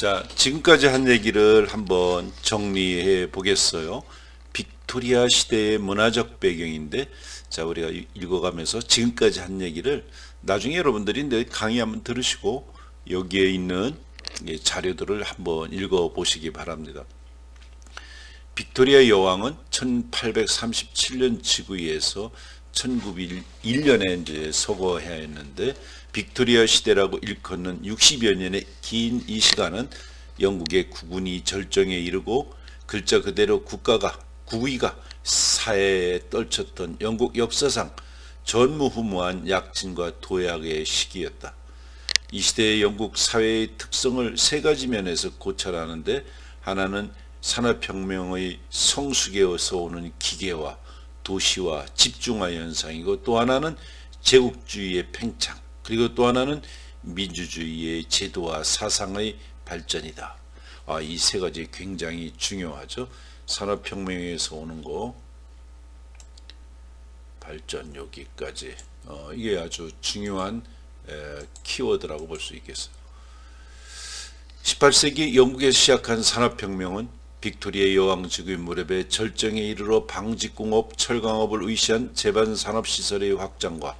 자, 지금까지 한 얘기를 한번 정리해 보겠어요. 빅토리아 시대의 문화적 배경인데, 자, 우리가 읽어가면서 지금까지 한 얘기를 나중에 여러분들이 내 강의 한번 들으시고 여기에 있는 자료들을 한번 읽어 보시기 바랍니다. 빅토리아 여왕은 1837년 즉위해서 1901년에 이제 서거하였는데, 빅토리아 시대라고 일컫는 60여 년의 긴 이 시간은 영국의 국운이 절정에 이르고 글자 그대로 국위가 사회에 떨쳤던 영국 역사상 전무후무한 약진과 도약의 시기였다. 이 시대의 영국 사회의 특성을 세 가지 면에서 고찰하는데, 하나는 산업혁명의 성숙에서 오는 기계화, 도시화, 집중화 현상이고, 또 하나는 제국주의의 팽창, 그리고 또 하나는 민주주의의 제도와 사상의 발전이다. 이 세 가지 굉장히 중요하죠. 산업혁명에서 오는 거, 발전, 여기까지 이게 아주 중요한 키워드라고 볼 수 있겠어요. 18세기 영국에서 시작한 산업혁명은 빅토리아 여왕 즉위 무렵에 절정에 이르러 방직공업, 철강업을 의시한 제반산업시설의 확장과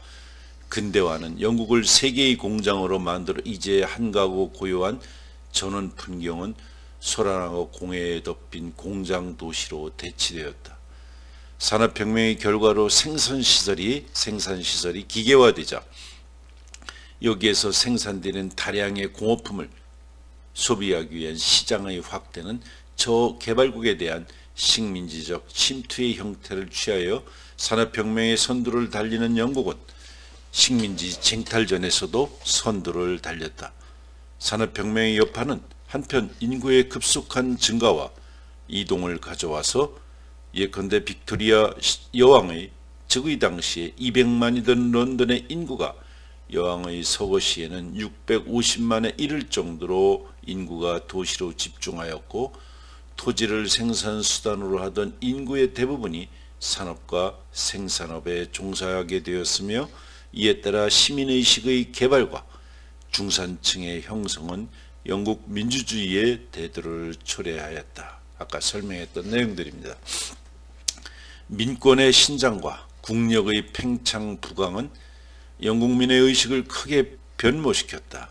근대화는 영국을 세계의 공장으로 만들어 이제 한가구 고요한 전원 풍경은 소란하고 공해에 덮인 공장 도시로 대치되었다. 산업혁명의 결과로 생산시설이 기계화되자 여기에서 생산되는 다량의 공업품을 소비하기 위한 시장의 확대는 저개발국에 대한 식민지적 침투의 형태를 취하여 산업혁명의 선두를 달리는 영국은 식민지 쟁탈전에서도 선두를 달렸다. 산업혁명의 여파는 한편 인구의 급속한 증가와 이동을 가져와서 예컨대 빅토리아 여왕의 즉위 당시에 200만이던 런던의 인구가 여왕의 서거 시에는 650만에 이를 정도로 인구가 도시로 집중하였고, 토지를 생산수단으로 하던 인구의 대부분이 산업과 생산업에 종사하게 되었으며, 이에 따라 시민의식의 개발과 중산층의 형성은 영국 민주주의의 대도를 초래하였다. 아까 설명했던 내용들입니다. 민권의 신장과 국력의 팽창 부강은 영국민의 의식을 크게 변모시켰다.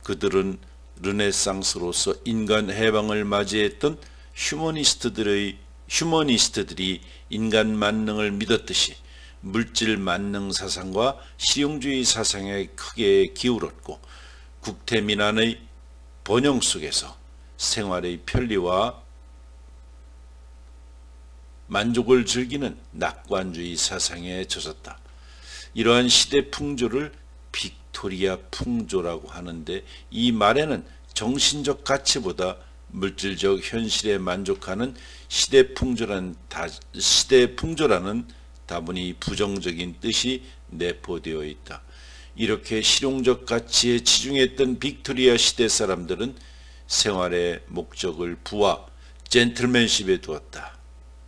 그들은 르네상스로서 인간 해방을 맞이했던 휴머니스트들이 인간 만능을 믿었듯이 물질 만능 사상과 실용주의 사상에 크게 기울었고, 국태민안의 번영 속에서 생활의 편리와 만족을 즐기는 낙관주의 사상에 젖었다. 이러한 시대 풍조를 빅토리아 풍조라고 하는데, 이 말에는 정신적 가치보다 물질적 현실에 만족하는 시대 풍조라는 다분히 부정적인 뜻이 내포되어 있다. 이렇게 실용적 가치에 치중했던 빅토리아 시대 사람들은 생활의 목적을 부와 젠틀맨십에 두었다.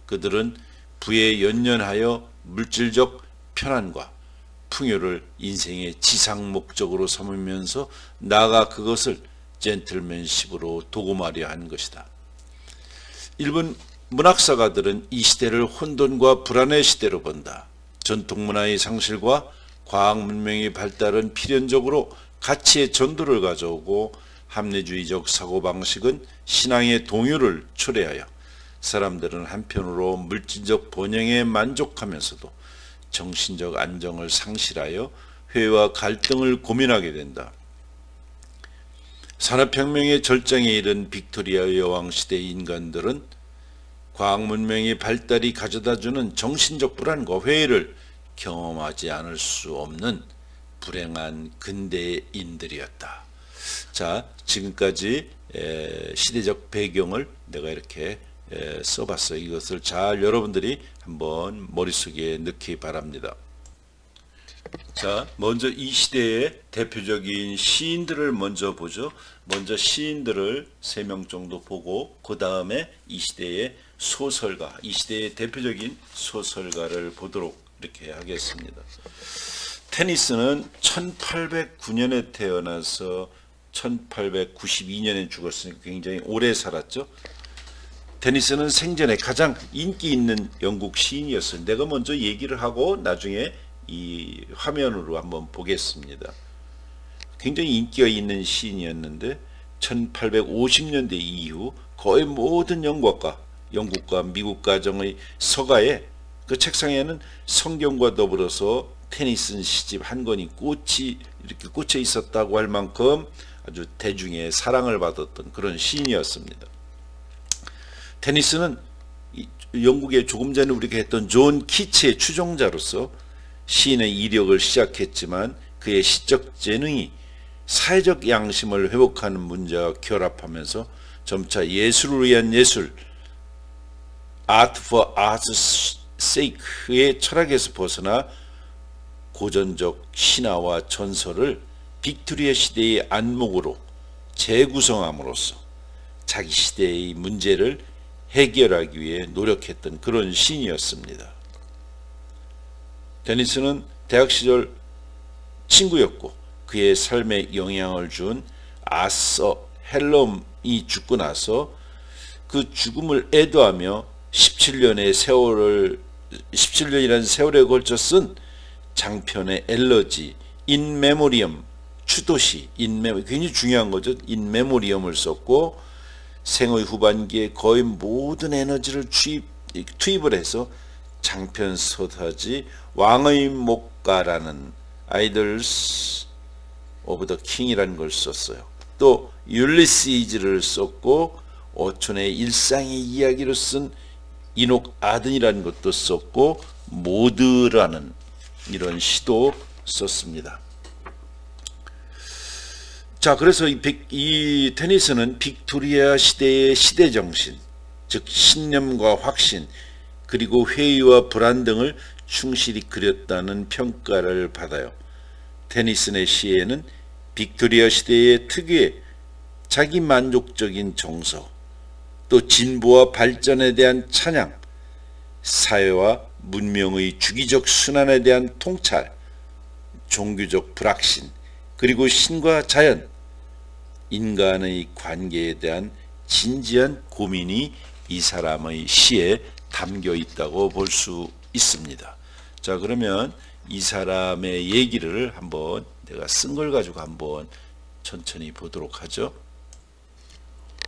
그들은 부에 연연하여 물질적 편안과 풍요를 인생의 지상 목적으로 삼으면서 나아가 그것을 젠틀맨십으로 도구마려 한 것이다. 일본 문학사가들은 이 시대를 혼돈과 불안의 시대로 본다. 전통문화의 상실과 과학문명의 발달은 필연적으로 가치의 전도를 가져오고, 합리주의적 사고방식은 신앙의 동요를 초래하여 사람들은 한편으로 물질적 번영에 만족하면서도 정신적 안정을 상실하여 회의와 갈등을 고민하게 된다. 산업혁명의 절정에 이른 빅토리아 여왕 시대의 인간들은 과학문명의 발달이 가져다주는 정신적 불안과 회의를 경험하지 않을 수 없는 불행한 근대인들이었다. 자, 지금까지 시대적 배경을 내가 이렇게 써봤어요. 이것을 잘 여러분들이 한번 머릿속에 넣기 바랍니다. 자, 먼저 이 시대의 대표적인 시인들을 먼저 보죠. 먼저 시인들을 3명 정도 보고, 그 다음에 이 시대의 소설가, 이 시대의 대표적인 소설가를 보도록 이렇게 하겠습니다. 테니스는 1809년에 태어나서 1892년에 죽었으니까 굉장히 오래 살았죠. 테니스는 생전에 가장 인기 있는 영국 시인이었어요. 내가 먼저 얘기를 하고 나중에 이 화면으로 한번 보겠습니다. 굉장히 인기가 있는 시인이었는데 1850년대 이후 거의 모든 영국과 미국 가정의 서가에 그 책상에는 성경과 더불어서 테니슨 시집 한 권이 이렇게 꽂혀 있었다고 할 만큼 아주 대중의 사랑을 받았던 그런 시인이었습니다. 테니스는 영국의 조금 전에 우리가 했던 존 키츠의 추종자로서 시인의 이력을 시작했지만 그의 시적 재능이 사회적 양심을 회복하는 문제와 결합하면서 점차 예술을 위한 예술, Art for Art's sake의 철학에서 벗어나 고전적 신화와 전설을 빅토리아 시대의 안목으로 재구성함으로써 자기 시대의 문제를 해결하기 위해 노력했던 그런 시인이었습니다. 테니스는 대학 시절 친구였고 그의 삶에 영향을 준 아서 헬럼이 죽고 나서 그 죽음을 애도하며 17년이라는 세월에 걸쳐 쓴 장편의 엘러지 인 메모리엄 추도시 굉장히 중요한 거죠. 인 메모리엄을 썼고 생의 후반기에 거의 모든 에너지를 투입을 해서 장편 서사지 왕의 목가라는 아이들스 오브 더 킹이라는 걸 썼어요. 또 율리시즈를 썼고 어촌의 일상의 이야기로 쓴 인옥 아든이라는 것도 썼고 모드라는 이런 시도 썼습니다. 자, 그래서 이 테니스는 빅토리아 시대의 시대정신, 즉 신념과 확신, 그리고 회의와 불안 등을 충실히 그렸다는 평가를 받아요. 테니슨의 시에는 빅토리아 시대의 특유의 자기 만족적인 정서, 또 진보와 발전에 대한 찬양, 사회와 문명의 주기적 순환에 대한 통찰, 종교적 불확신, 그리고 신과 자연, 인간의 관계에 대한 진지한 고민이 이 사람의 시에 담겨 있다고 볼 수 있습니다. 자, 그러면 이 사람의 얘기를 한번 내가 쓴 걸 가지고 한번 천천히 보도록 하죠.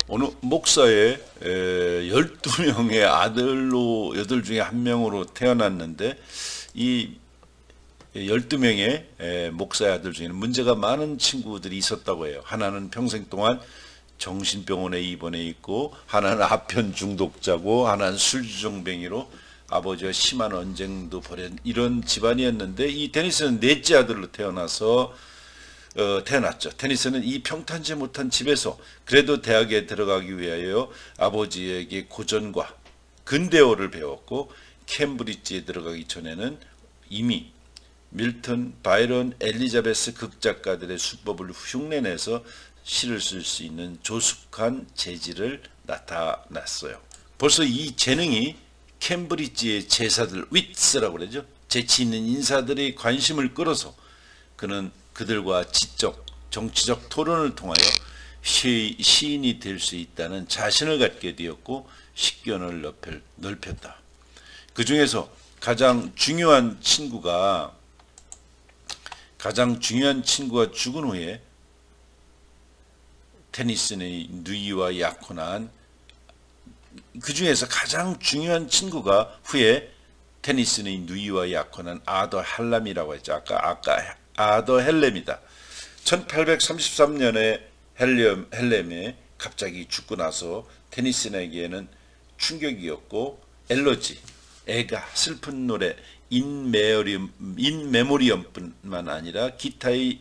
어느 목사의 12명의 아들로 8 중에 1명으로 태어났는데 이 12명의 목사의 아들 중에는 문제가 많은 친구들이 있었다고 해요. 하나는 평생 동안 정신병원에 입원해 있고, 하나는 아편 중독자고, 하나는 술주정뱅이로 아버지와 심한 언쟁도 벌인 이런 집안이었는데, 이 테니스는 넷째 아들로 태어났죠. 테니스는 이 평탄치 못한 집에서 그래도 대학에 들어가기 위하여 아버지에게 고전과 근대어를 배웠고, 캠브리지에 들어가기 전에는 이미 밀턴, 바이런, 엘리자베스 극작가들의 수법을 흉내내서 시를 쓸 수 있는 조숙한 재질을 나타났어요. 벌써 이 재능이 캠브리지의 제사들, 위트스라고 그러죠. 재치 있는 인사들의 관심을 끌어서 그는 그들과 지적, 정치적 토론을 통하여 시인이 될 수 있다는 자신을 갖게 되었고 식견을 넓혔다. 그 중에서 가장 중요한 친구가 죽은 후에 테니슨의 누이와 약혼한, 그 중에서 가장 중요한 친구가 후에 테니슨의 누이와 약혼한 아더 헬렘이라고 했죠. 아까 아더 헬렘이다. 1833년에 헬렘이 갑자기 죽고 나서 테니슨에게는 충격이었고, 엘러지, 애가 슬픈 노래 인 메모리엄뿐만 아니라 기타의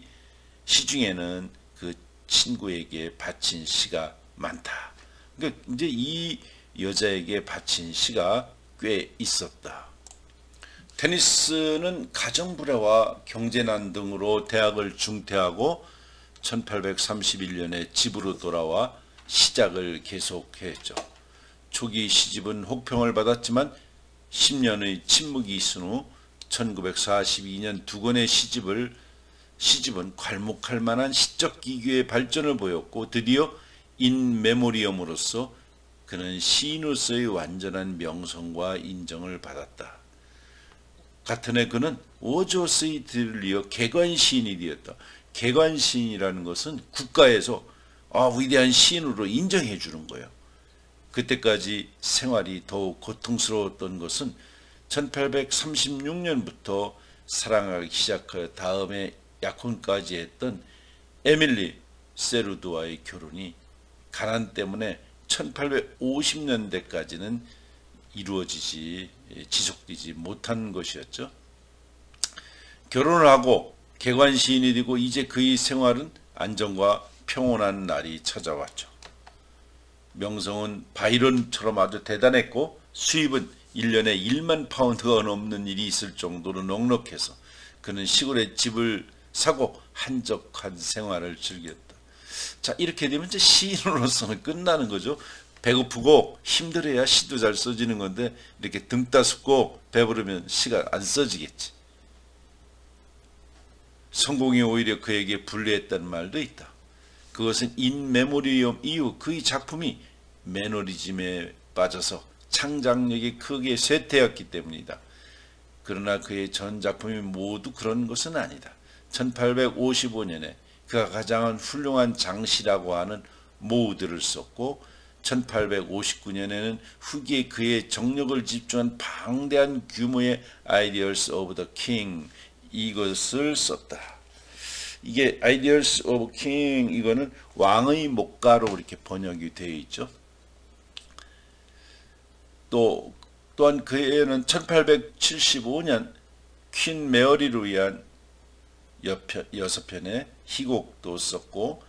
시 중에는 그 친구에게 바친 시가 많다. 그러니까 이제 이 여자에게 바친 시가 꽤 있었다. 테니스는 가정불화와 경제난 등으로 대학을 중퇴하고 1831년에 집으로 돌아와 시작을 계속했죠. 초기 시집은 혹평을 받았지만 10년의 침묵이 있은 후 1942년 2권의 시집을 시집은 괄목할 만한 시적 기교의 발전을 보였고 드디어 인메모리엄으로서 그는 시인으로서의 완전한 명성과 인정을 받았다. 같은 해 그는 워즈워스를 이어 개관시인이 되었다. 개관시인이라는 것은 국가에서 위대한 시인으로 인정해 주는 거예요. 그때까지 생활이 더욱 고통스러웠던 것은 1836년부터 사랑하기 시작하여 다음에 약혼까지 했던 에밀리 세루드와의 결혼이 가난 때문에 1850년대까지는 지속되지 못한 것이었죠. 결혼을 하고 개관시인이 되고 이제 그의 생활은 안정과 평온한 날이 찾아왔죠. 명성은 바이런처럼 아주 대단했고 수입은 1년에 1만 파운드가 넘는 일이 있을 정도로 넉넉해서 그는 시골에 집을 사고 한적한 생활을 즐겼다. 자, 이렇게 되면 이제 시인으로서는 끝나는 거죠. 배고프고 힘들어야 시도 잘 써지는 건데 이렇게 등 따숩고 배부르면 시가 안 써지겠지. 성공이 오히려 그에게 불리했다는 말도 있다. 그것은 인메모리엄 이후 그의 작품이 매너리즘에 빠져서 창작력이 크게 쇠퇴했기 때문이다. 그러나 그의 전 작품이 모두 그런 것은 아니다. 1855년에 그가 가장 훌륭한 장시라고 하는 모우드를 썼고 1859년에는 후기에 그의 정력을 집중한 방대한 규모의 Ideas of the King 이것을 썼다. 이게 Ideas of King 이거는 왕의 목가로 이렇게 번역이 되어 있죠. 또한 그에는 1875년 퀸 메어리를 위한 6편의 희곡도 썼고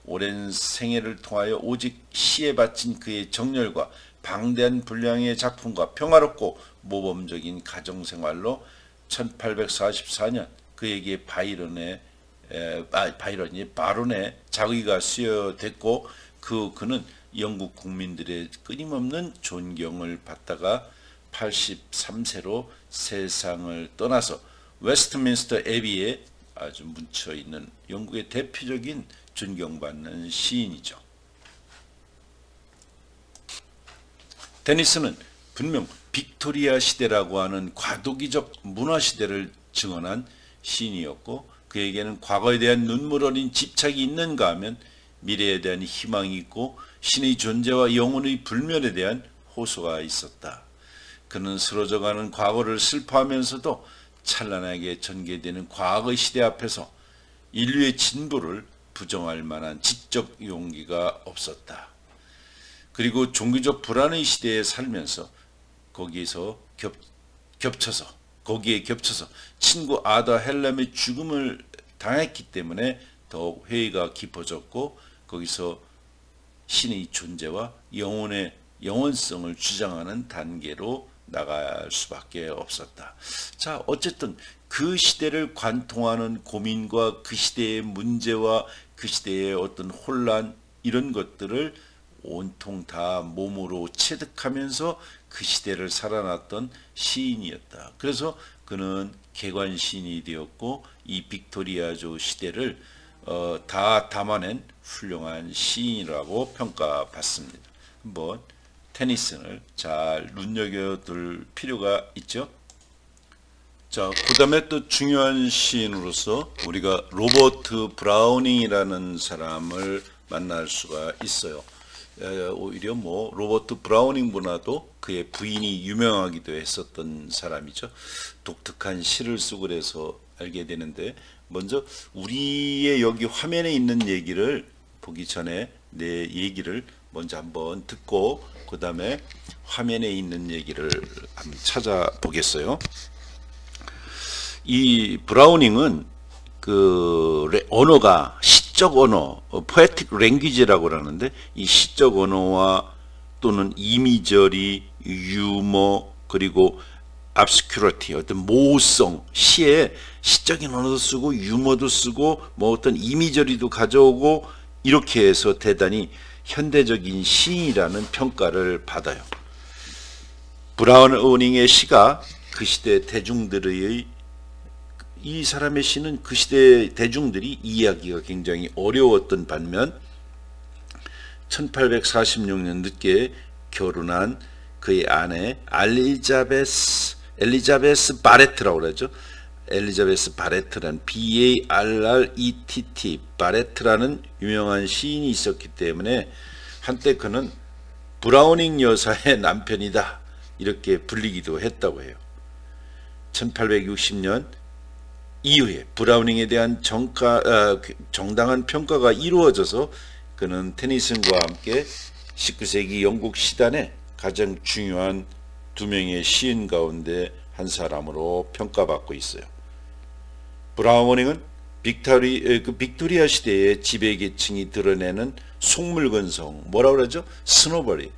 오랜 생애를 통하여 오직 시에 바친 그의 정열과 방대한 분량의 작품과 평화롭고 모범적인 가정생활로 1844년 그에게 바론의 자위가 수여됐고 그는 영국 국민들의 끊임없는 존경을 받다가 83세로 세상을 떠나서 웨스트민스터 애비에 아주 묻혀있는 영국의 대표적인 존경받는 시인이죠. 테니스는 분명 빅토리아 시대라고 하는 과도기적 문화 시대를 증언한 시인이었고 그에게는 과거에 대한 눈물 어린 집착이 있는가 하면 미래에 대한 희망이 있고 신의 존재와 영혼의 불멸에 대한 호소가 있었다. 그는 쓰러져가는 과거를 슬퍼하면서도 찬란하게 전개되는 과거의 시대 앞에서 인류의 진보를 부정할 만한 지적 용기가 없었다. 그리고 종교적 불안의 시대에 살면서 거기에 겹쳐서 친구 아다 헬람의 죽음을 당했기 때문에 더욱 회의가 깊어졌고 거기서 신의 존재와 영혼의 영원성을 주장하는 단계로 나갈 수밖에 없었다. 자, 어쨌든 그 시대를 관통하는 고민과 그 시대의 문제와 그 시대의 어떤 혼란 이런 것들을 온통 다 몸으로 체득하면서 그 시대를 살아났던 시인이었다. 그래서 그는 개관 시인이 되었고 이 빅토리아조 시대를 다 담아낸 훌륭한 시인이라고 평가받습니다. 한번 테니슨을 잘 눈여겨둘 필요가 있죠. 자, 그 다음에 또 중요한 시인으로서 우리가 로버트 브라우닝이라는 사람을 만날 수가 있어요. 오히려 로버트 브라우닝보다도 그의 부인이 유명하기도 했었던 사람이죠. 독특한 시를 쓰고 그래서 알게 되는데 먼저 우리의 여기 화면에 있는 얘기를 보기 전에 내 얘기를 먼저 한번 듣고 그 다음에 화면에 있는 얘기를 한번 찾아보겠어요. 이 브라우닝은 그 언어가 시적 언어, poetic language라고 하는데 이 시적 언어와 또는 이미저리, 유머 그리고 obscurity 어떤 모호성 시에 시적인 언어도 쓰고 유머도 쓰고 어떤 이미저리도 가져오고 이렇게 해서 대단히 현대적인 시인이라는 평가를 받아요. 브라우닝의 시가 그 시대 대중들의 이 사람의 시는 그 시대 대중들이 이해하기가 굉장히 어려웠던 반면 1846년 늦게 결혼한 그의 아내 엘리자베스 바레트라고 그러죠. 엘리자베스 바레트라는 B-A-R-R-E-T-T 바레트라는 유명한 시인이 있었기 때문에 한때 그는 브라우닝 여사의 남편이다 이렇게 불리기도 했다고 해요. 1860년 이후에 브라우닝에 대한 정당한 평가가 이루어져서 그는 테니슨과 함께 19세기 영국 시단의 가장 중요한 두 명의 시인 가운데 한 사람으로 평가받고 있어요. 브라우닝은 빅토리아 시대의 지배계층이 드러내는 속물건성, 뭐라고 그러죠? 스노비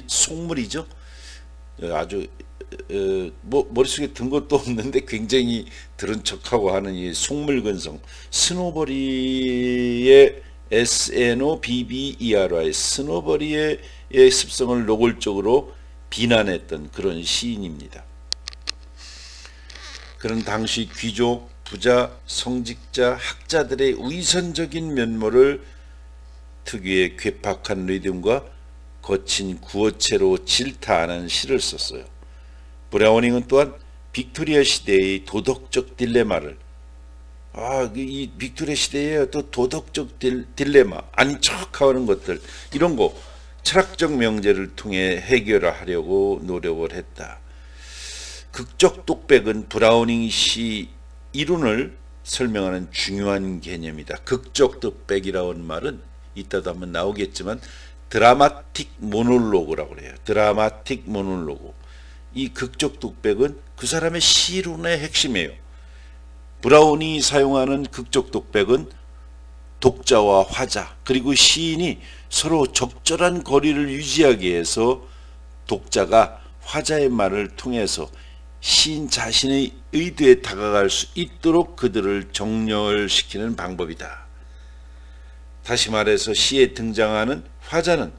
속물이죠. 아주 머릿속에 든 것도 없는데 굉장히 들은 척하고 하는 이 속물건성, 스노버리의 SNOBBERY 스노버리의 습성을 노골적으로 비난했던 그런 시인입니다. 그는 당시 귀족, 부자, 성직자, 학자들의 위선적인 면모를 특유의 괴팍한 리듬과 거친 구어체로 질타하는 시를 썼어요. 브라우닝은 또한 빅토리아 시대의 도덕적 딜레마를 이 빅토리아 시대의 또 도덕적 딜레마, 아닌 척하는 것들 이런 거 철학적 명제를 통해 해결하려고 노력을 했다. 극적 독백은 브라우닝 시 이론을 설명하는 중요한 개념이다. 극적 독백이라는 말은 이따도 한번 나오겠지만 드라마틱 모놀로그라고 그래요. 드라마틱 모놀로그. 이 극적 독백은 그 사람의 시론의 핵심이에요. 브라운이 사용하는 극적 독백은 독자와 화자 그리고 시인이 서로 적절한 거리를 유지하기 위해서 독자가 화자의 말을 통해서 시인 자신의 의도에 다가갈 수 있도록 그들을 정렬시키는 방법이다. 다시 말해서 시에 등장하는 화자는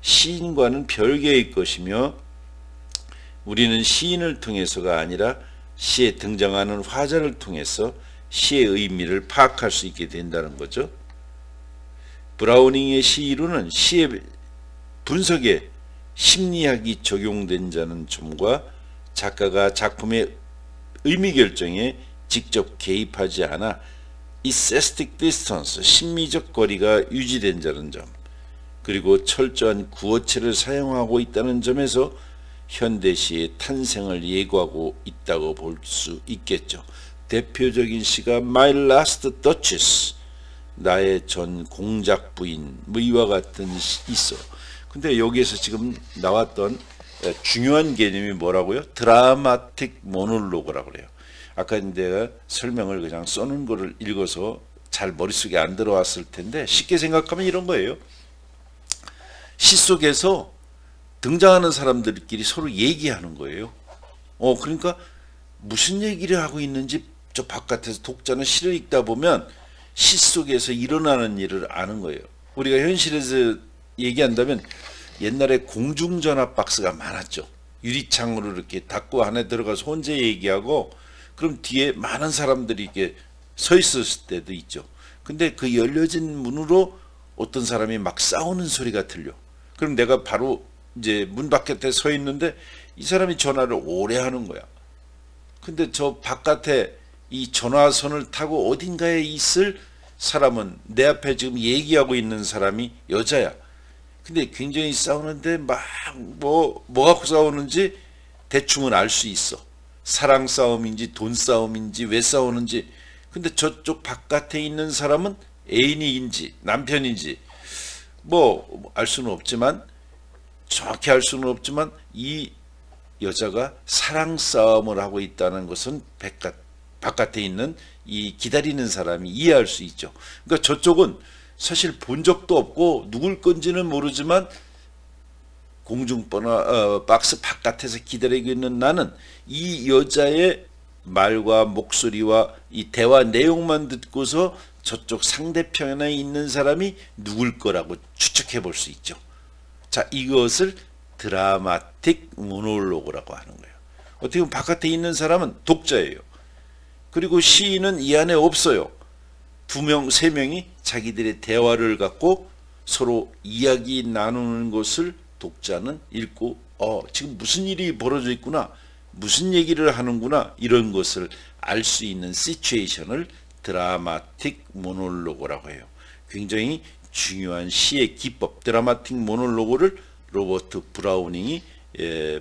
시인과는 별개의 것이며 우리는 시인을 통해서가 아니라 시에 등장하는 화자를 통해서 시의 의미를 파악할 수 있게 된다는 거죠. 브라우닝의 시 이론은 시의 분석에 심리학이 적용된 자는 점과 작가가 작품의 의미 결정에 직접 개입하지 않아 eccestic distance, 심미적 거리가 유지된 자는 점, 그리고 철저한 구어체를 사용하고 있다는 점에서 현대시의 탄생을 예고하고 있다고 볼 수 있겠죠. 대표적인 시가 My Last Duchess, 나의 전 공작 부인, 뭐 이와 같은 시 있어. 근데 여기에서 지금 나왔던 중요한 개념이 뭐라고요? 드라마틱 모놀로그라고 그래요. 아까 내가 설명을 그냥 써놓은 거를 읽어서 잘 머릿속에 안 들어왔을 텐데 쉽게 생각하면 이런 거예요. 시 속에서 등장하는 사람들끼리 서로 얘기하는 거예요. 그러니까 무슨 얘기를 하고 있는지 저 바깥에서 독자는 시를 읽다 보면 시 속에서 일어나는 일을 아는 거예요. 우리가 현실에서 얘기한다면 옛날에 공중전화 박스가 많았죠. 유리창으로 이렇게 닫고 안에 들어가서 혼자 얘기하고 그럼 뒤에 많은 사람들이 이렇게 서 있었을 때도 있죠. 근데 그 열려진 문으로 어떤 사람이 막 싸우는 소리가 들려. 그럼 내가 바로 이제 문 바깥에 서 있는데 이 사람이 전화를 오래 하는 거야. 근데 저 바깥에 이 전화선을 타고 어딘가에 있을 사람은 내 앞에 지금 얘기하고 있는 사람이 여자야. 근데 굉장히 싸우는데 막 뭐 갖고 싸우는지 대충은 알 수 있어. 사랑 싸움인지 돈 싸움인지 왜 싸우는지. 근데 저쪽 바깥에 있는 사람은 애인인지 남편인지 뭐 알 수는 없지만 정확히 알 수는 없지만 이 여자가 사랑 싸움을 하고 있다는 것은 바깥에 있는 이 기다리는 사람이 이해할 수 있죠. 그러니까 저쪽은 사실 본 적도 없고 누굴 건지는 모르지만 공중번호 박스 바깥에서 기다리고 있는 나는 이 여자의 말과 목소리와 이 대화 내용만 듣고서 저쪽 상대편에 있는 사람이 누굴 거라고 추측해 볼 수 있죠. 자, 이것을 드라마틱 모놀로그라고 하는 거예요. 어떻게 보면 바깥에 있는 사람은 독자예요. 그리고 시인은 이 안에 없어요. 두 명, 세 명이 자기들의 대화를 갖고 서로 이야기 나누는 것을 독자는 읽고 지금 무슨 일이 벌어져 있구나, 무슨 얘기를 하는구나, 이런 것을 알 수 있는 시츄에이션을 드라마틱 모놀로그라고 해요. 굉장히 중요한 시의 기법, 드라마틱 모놀로그를 로버트 브라우닝이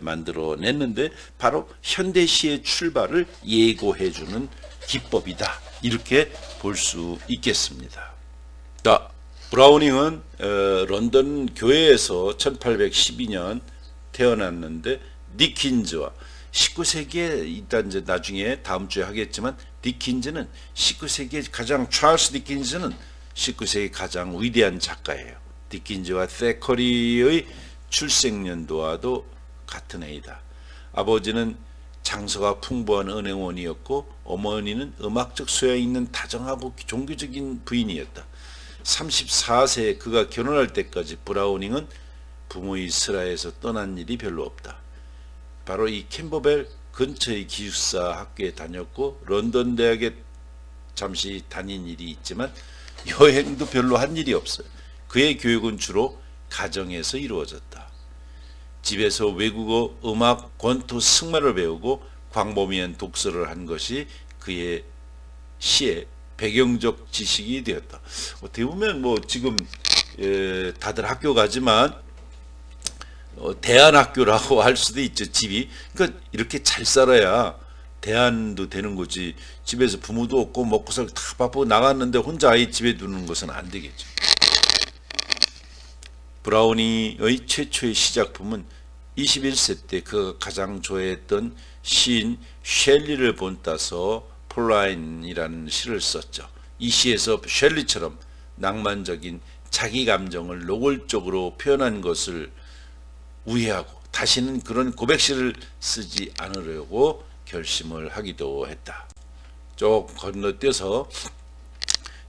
만들어냈는데 바로 현대시의 출발을 예고해주는 기법이다, 이렇게 볼 수 있겠습니다. 자, 브라우닝은 런던 교회에서 1812년 태어났는데 디킨즈와 19세기에 일단 이제 나중에 다음 주에 하겠지만 디킨즈는 19세기의 가장 찰스 디킨즈는 19세기 가장 위대한 작가예요. 디킨즈와 세커리의 출생연도와도 같은 해이다. 아버지는 장서가 풍부한 은행원이었고 어머니는 음악적 소양이 있는 다정하고 종교적인 부인이었다. 34세에 그가 결혼할 때까지 브라우닝은 부모의 슬하에서 떠난 일이 별로 없다. 바로 이 캠버벨 근처의 기숙사 학교에 다녔고 런던 대학에 잠시 다닌 일이 있지만 여행도 별로 한 일이 없어요. 그의 교육은 주로 가정에서 이루어졌다. 집에서 외국어, 음악, 권투, 승마를 배우고 광범위한 독서를 한 것이 그의 시의 배경적 지식이 되었다. 어떻게 보면 뭐 지금 다들 학교 가지만 대안학교라고 할 수도 있죠. 집이. 그러니까 이렇게 잘 살아야 대안도 되는 거지. 집에서 부모도 없고 먹고 살고 다 바쁘고 나갔는데 혼자 아이 집에 두는 것은 안 되겠죠. 브라우닝의 최초의 시작품은 21세 때 그가 가장 좋아했던 시인 셸리를 본따서 폴라인이라는 시를 썼죠. 이 시에서 셸리처럼 낭만적인 자기 감정을 노골적으로 표현한 것을 우회하고 다시는 그런 고백시를 쓰지 않으려고 결심을 하기도 했다. 쭉 건너뛰어서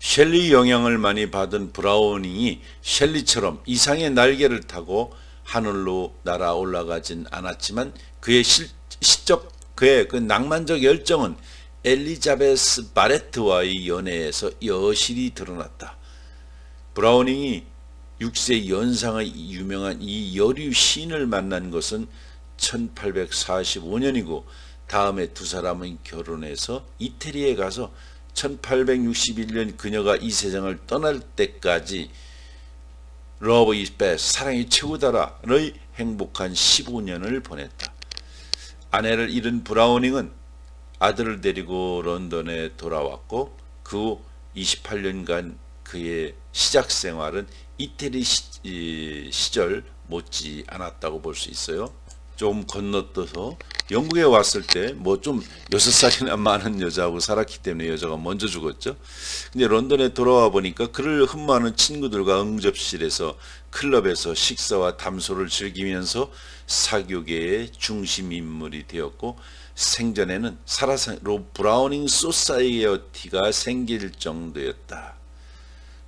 셸리 영향을 많이 받은 브라우닝이 셸리처럼 이상의 날개를 타고 하늘로 날아 올라가진 않았지만 그의 그의 그 낭만적 열정은 엘리자베스 바레트와의 연애에서 여실히 드러났다. 브라우닝이 6세 연상의 유명한 이 여류 시인을 만난 것은 1845년이고 다음에 두 사람은 결혼해서 이태리에 가서 1861년 그녀가 이 세상을 떠날 때까지 러브 이즈 베스트, 사랑이 최고다라의 행복한 15년을 보냈다. 아내를 잃은 브라우닝은 아들을 데리고 런던에 돌아왔고 그 후 28년간 그의 시작 생활은 이태리 시절 못지 않았다고 볼 수 있어요. 좀 건너뛰어서 영국에 왔을 때 뭐 좀 6살이나 많은 여자하고 살았기 때문에 여자가 먼저 죽었죠. 근데 런던에 돌아와 보니까 그를 흠모하는 친구들과 응접실에서 클럽에서 식사와 담소를 즐기면서 사교계의 중심 인물이 되었고 생전에는 브라우닝 소사이어티가 생길 정도였다.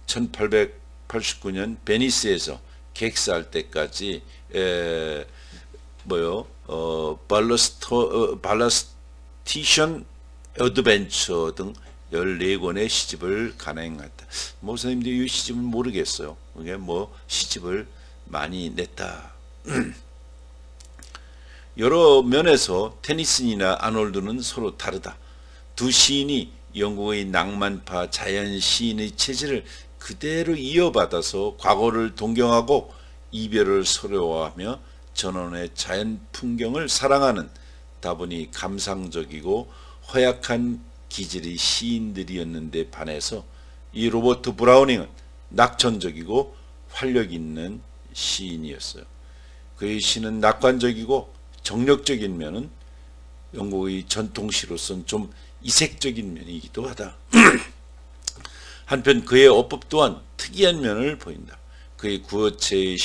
1889년 베니스에서 객사할 때까지 발러스티션 어드벤처 등 14권의 시집을 간행했다. 목사님들이 이 시집을 모르겠어요. 그게 뭐 시집을 많이 냈다. 여러 면에서 테니슨이나 아놀드는 서로 다르다. 두 시인이 영국의 낭만파 자연 시인의 체질을 그대로 이어받아서 과거를 동경하고 이별을 서러워하며 전원의 자연 풍경을 사랑하는 다분히 감상적이고 허약한 기질의 시인들이었는데 반해서 이 로버트 브라우닝은 낙천적이고 활력 있는 시인이었어요. 그의 시는 낙관적이고 정력적인 면은 영국의 전통시로서는 좀 이색적인 면이기도 하다. 한편 그의 어법 또한 특이한 면을 보인다. 그의 구어체의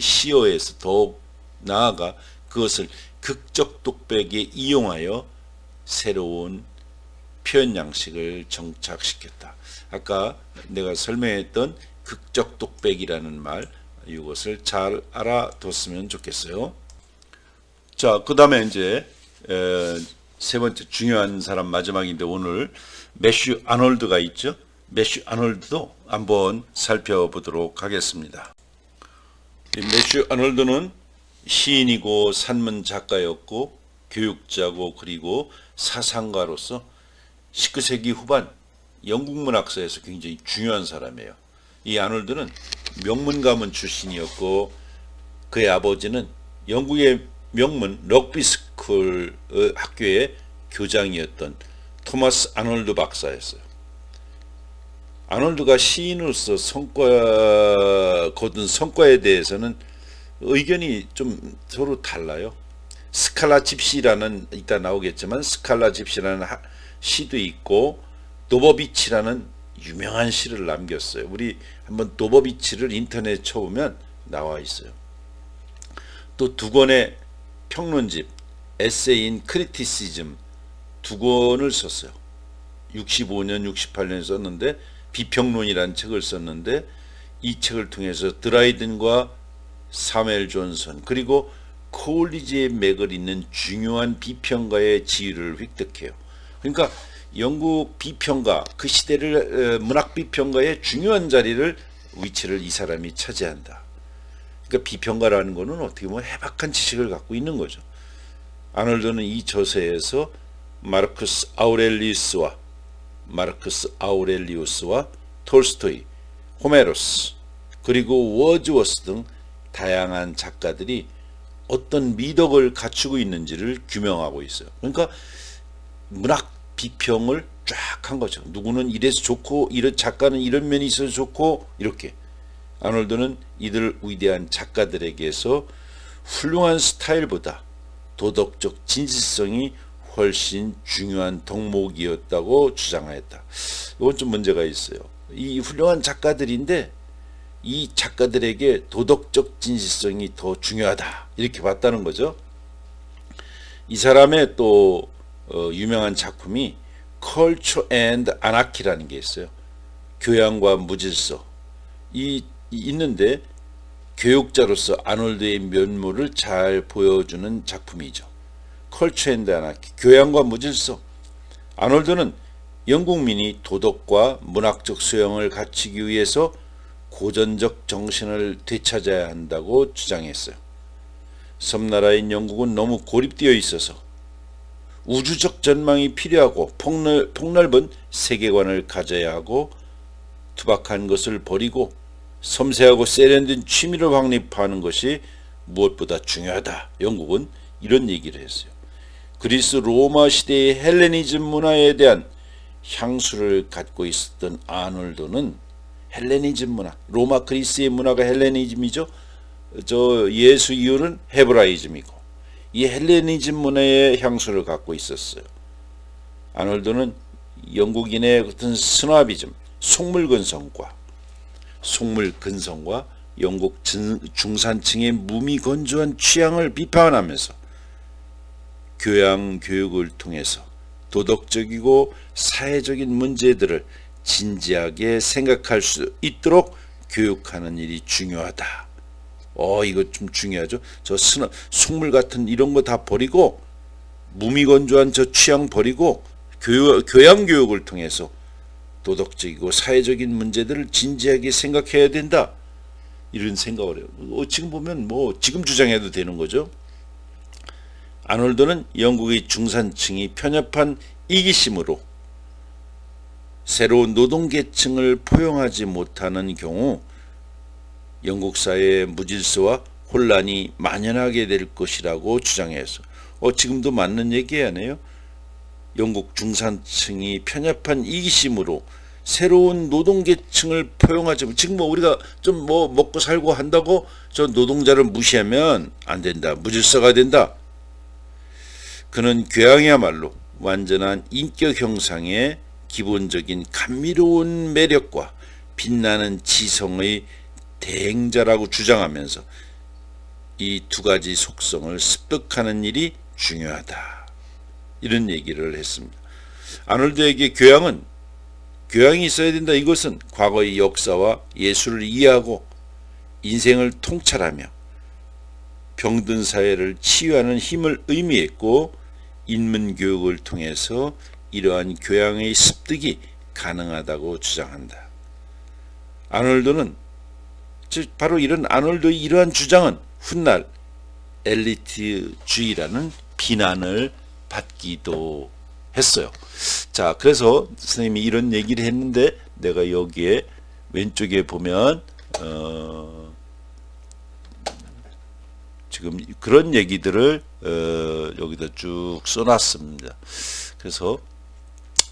시어에서 더욱 나아가 그것을 극적 독백에 이용하여 새로운 표현 양식을 정착시켰다. 아까 내가 설명했던 극적 독백이라는 말, 이것을 잘 알아뒀으면 좋겠어요. 자, 그 다음에 이제 세 번째 중요한 사람 마지막인데 오늘 매슈 아놀드가 있죠. 매슈 아놀드도 한번 살펴보도록 하겠습니다. 이 매슈 아놀드는 시인이고 산문 작가였고 교육자고 그리고 사상가로서 19세기 후반 영국 문학사에서 굉장히 중요한 사람이에요. 이 아놀드는 명문 가문 출신이었고 그의 아버지는 영국의 명문 럭비 스쿨 학교의 교장이었던 토마스 아놀드 박사였어요. 아놀드가 시인으로서 거둔 성과에 대해서는 의견이 좀 서로 달라요. 스칼라 집시라는 이따 나오겠지만 스칼라 집시라는 시도 있고 도버비치라는 유명한 시를 남겼어요. 우리 한번 도버비치를 인터넷에 쳐보면 나와 있어요. 또 두 권의 평론집 에세이인 크리티시즘 두 권을 썼어요. 65년 68년 썼는데 비평론이라는 책을 썼는데 이 책을 통해서 드라이든과 사무엘 존슨 그리고 콜리지의 맥을 잇는 중요한 비평가의 지위를 획득해요. 그러니까 영국 비평가 그 시대를 문학 비평가의 중요한 위치를 이 사람이 차지한다. 그러니까 비평가라는 것은 어떻게 보면 해박한 지식을 갖고 있는 거죠. 아놀드는 이 저서에서 마르쿠스 아우렐리우스와 톨스토이, 호메로스 그리고 워즈워스 등 다양한 작가들이 어떤 미덕을 갖추고 있는지를 규명하고 있어요. 그러니까 문학 비평을 쫙 한 거죠. 누구는 이래서 좋고 이런 작가는 이런 면이 있어서 좋고 이렇게. 아놀드는 이들 위대한 작가들에게서 훌륭한 스타일보다 도덕적 진실성이 훨씬 중요한 덕목이었다고 주장하였다. 이건 좀 문제가 있어요. 이 훌륭한 작가들인데 이 작가들에게 도덕적 진실성이 더 중요하다 이렇게 봤다는 거죠. 이 사람의 또 유명한 작품이 Culture and Anarchy라는 게 있어요. 교양과 무질서 있는데 교육자로서 아놀드의 면모를 잘 보여주는 작품이죠. Culture and Anarchy, 교양과 무질서. 아놀드는 영국민이 도덕과 문학적 소양을 갖추기 위해서 고전적 정신을 되찾아야 한다고 주장했어요. 섬나라인 영국은 너무 고립되어 있어서 우주적 전망이 필요하고 폭넓은 세계관을 가져야 하고 투박한 것을 버리고 섬세하고 세련된 취미를 확립하는 것이 무엇보다 중요하다. 영국은 이런 얘기를 했어요. 그리스 로마 시대의 헬레니즘 문화에 대한 향수를 갖고 있었던 아놀드는 헬레니즘 문화, 로마 그리스의 문화가 헬레니즘이죠. 예수 이후는 헤브라이즘이고 이 헬레니즘 문화의 향수를 갖고 있었어요. 아놀드는 영국인의 어떤 스노비즘, 속물근성과 영국 중산층의 무미건조한 취향을 비판하면서 교육을 통해서 도덕적이고 사회적인 문제들을 진지하게 생각할 수 있도록 교육하는 일이 중요하다. 이거 좀 중요하죠. 저 속물 같은 이런 거 다 버리고 무미건조한 저 취향 버리고 교양 교육을 통해서 도덕적이고 사회적인 문제들을 진지하게 생각해야 된다. 이런 생각을 해요. 지금 보면 지금 주장해도 되는 거죠. 아놀드는 영국의 중산층이 편협한 이기심으로 새로운 노동계층을 포용하지 못하는 경우 영국 사회의 무질서와 혼란이 만연하게 될 것이라고 주장해서 지금도 맞는 얘기 아니에요? 영국 중산층이 편협한 이기심으로 새로운 노동계층을 포용하지 지금 우리가 좀 먹고 살고 한다고 저 노동자를 무시하면 안 된다. 무질서가 된다. 그는 교양이야말로 완전한 인격 형상의 기본적인 감미로운 매력과 빛나는 지성의 대행자라고 주장하면서 이 두 가지 속성을 습득하는 일이 중요하다. 이런 얘기를 했습니다. 아놀드에게 교양이 있어야 된다. 이것은 과거의 역사와 예술을 이해하고 인생을 통찰하며 병든 사회를 치유하는 힘을 의미했고 인문 교육을 통해서 이러한 교양의 습득이 가능하다고 주장한다. 아놀드는 바로 이런 아놀드의 이러한 주장은 훗날 엘리트주의라는 비난을 받기도 했어요. 자, 그래서 선생님이 이런 얘기를 했는데 내가 여기에 왼쪽에 보면 지금 그런 얘기들을 여기다 쭉 써놨습니다. 그래서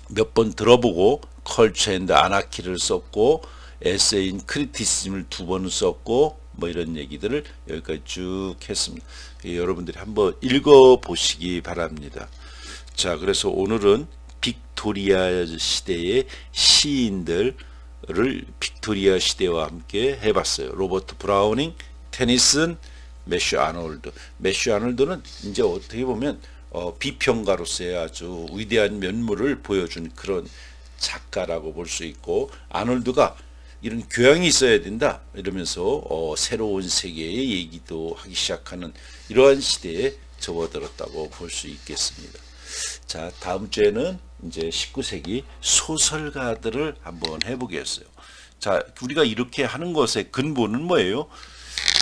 몇 번 들어보고 컬처 앤드 아나키를 썼고 에세이인 크리티시즘을 2번 썼고 뭐 이런 얘기들을 여기까지 쭉 했습니다. 여러분들이 한번 읽어 보시기 바랍니다. 자, 그래서 오늘은 빅토리아 시대의 시인들을 빅토리아 시대와 함께 해봤어요. 로버트 브라우닝, 테니슨, 매슈 아놀드. 매슈 아놀드는 이제 어떻게 보면 비평가로서의 아주 위대한 면모를 보여준 그런 작가라고 볼 수 있고, 아놀드가 이런 교양이 있어야 된다 이러면서 새로운 세계의 얘기도 하기 시작하는 이러한 시대에 접어들었다고 볼 수 있겠습니다. 자, 다음 주에는 이제 19세기 소설가들을 한번 해보겠어요. 자, 우리가 이렇게 하는 것의 근본은 뭐예요?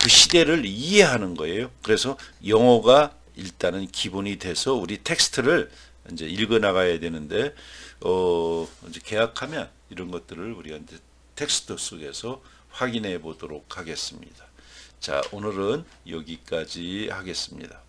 그 시대를 이해하는 거예요. 그래서 영어가 일단은 기본이 돼서 우리 텍스트를 이제 읽어 나가야 되는데 이제 계약하면 이런 것들을 우리가 이제 텍스트 속에서 확인해 보도록 하겠습니다. 자, 오늘은 여기까지 하겠습니다.